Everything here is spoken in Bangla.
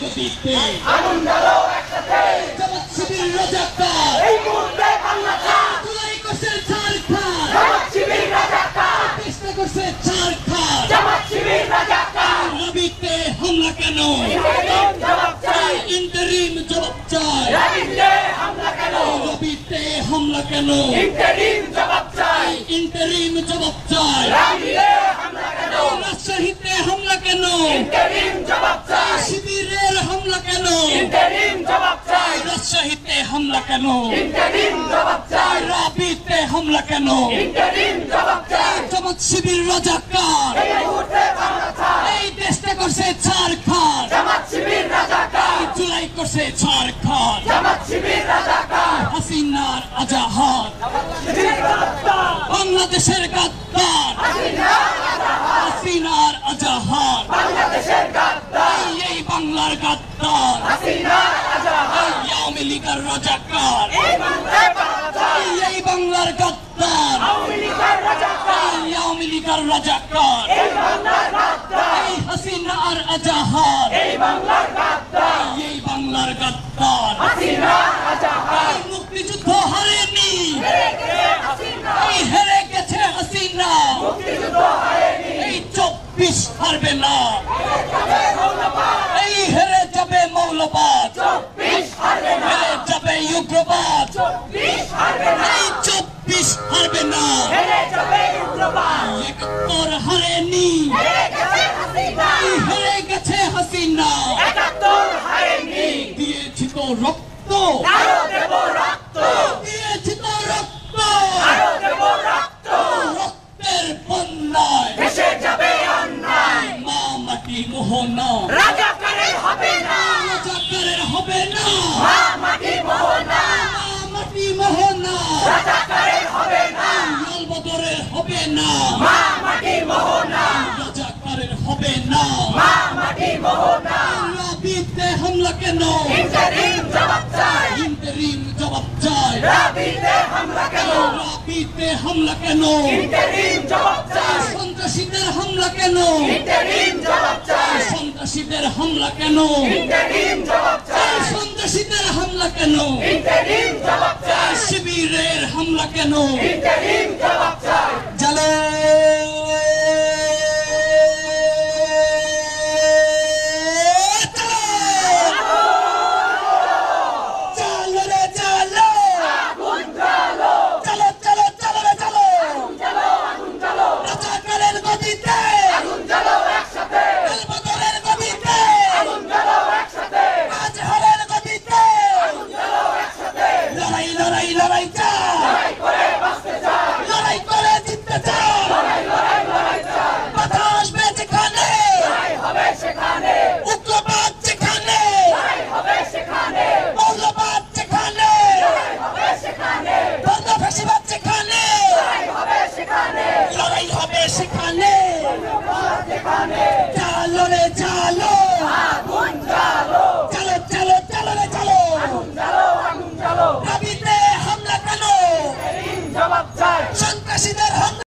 গতিতে আগুন জ্বালো একসাথে জামাত শিবির রাজাকার এই মুহূর্তে বাংলা ছাড় জুলাই করছে ছাড়খাড় জামাত শিবির রাজাকার চেষ্টা করছে ছাড়খাড় জামাত শিবির রাজাকার রবিতে হামলা কেন ইন্টারিম জবাব চাই ইন্টারিম জবাব চাই রাবিতে হামলা কেন রবিতে হামলা কেন ইন্টারিম জবাব চাই ইন্টারিম জবাব চাই রাবিতে হামলা কেন রাজশাহীতে হামলা কেন ইন্টারিম জবাব চাই শিবিরের হামলা কেন ইন্টারিম জবাব চাই রাজশাহীতে হামলা কেন ইন্টারিম জবাব চাই রাবিতে হামলা কেন ইন্টারিম জবাব চাই জামাত শিবির রাজাকার এই মুহূর্তে বাংলা ছাড় এই দেশটা করছে ছাড়খাড় জামাত শিবির রাজাকার জুলাই করছে ছাড়খাড় জামাত শিবির রাজাকার হাসিনার আজাহার শিবির রাজাকার বাংলাদেশের গাদ্দার হাসিনার আজাহার বাংলাদেশের গাদ্দার এই বাংলার গাদ্দার হাসিনা আজাহার আওয়ামী লীগের রাজাকার এই মুহূর্তে বাংলা ছাড় এই বাংলার গাদ্দার আওয়ামী লীগের রাজাকার আওয়ামী লীগের রাজাকার এই বাংলার গাদ্দার এই হাসিনার আজাহার এই বাংলার গাদ্দার এই বাংলার গাদ্দার হাসিনা আজাহার এই মুক্তিযুদ্ধ হারেনি হেরে গেছে হাসিনা এই হেরে গেছে হাসিনা মুক্তিযুদ্ধ হারেনি এই 24 হারবে না যাবে মৌলবাদ এই হেরে যাবে মৌলবাদ 24 হারবে না হেরে যাবে উগ্রবাদ 24 হারবে না এই 24 হারবে না হেরে যাবে উগ্রবাদ 71 হারেনি হেরে গেছে হাসিনা এই হেরে গেছে হাসিনা 71 হারেনি দিয়েছি তো রক্ত আরো দেব রক্ত দিয়েছি তো রক্ত আরো দেব রক্ত রক্তের বন্যায় দেশে যাবে অন্যায় মা মাটি মোহনা রাজাকারের হবে না রাজাকারের হবে না মা মাটি মোহনা মা মাটি মোহনা রাজাকারের হবে না লাল বদরের হবে না মা মাটি মোহনা রাজাকারের হবে না মা মাটি মোহনা রাবিতে হামলা কেন ইন্টারিম জবাব চাই ইন্টারিম জবাব চাই রাবিতে হামলা কেন রাবিতে হামলা কেন ইন্টারিম জবাব চাই সন্ত্রাসীদের হামলা কেন ইন্টারিম জবাব চাই সন্ত্রাসীদের হামলা কেন ইন্টারিম জবাব চাই সন্ত্রাসীদের হামলা কেন ইন্টারিম জবাব চাই শিবিরের হামলা কেন ইন্টারিম জবাব চাই জালে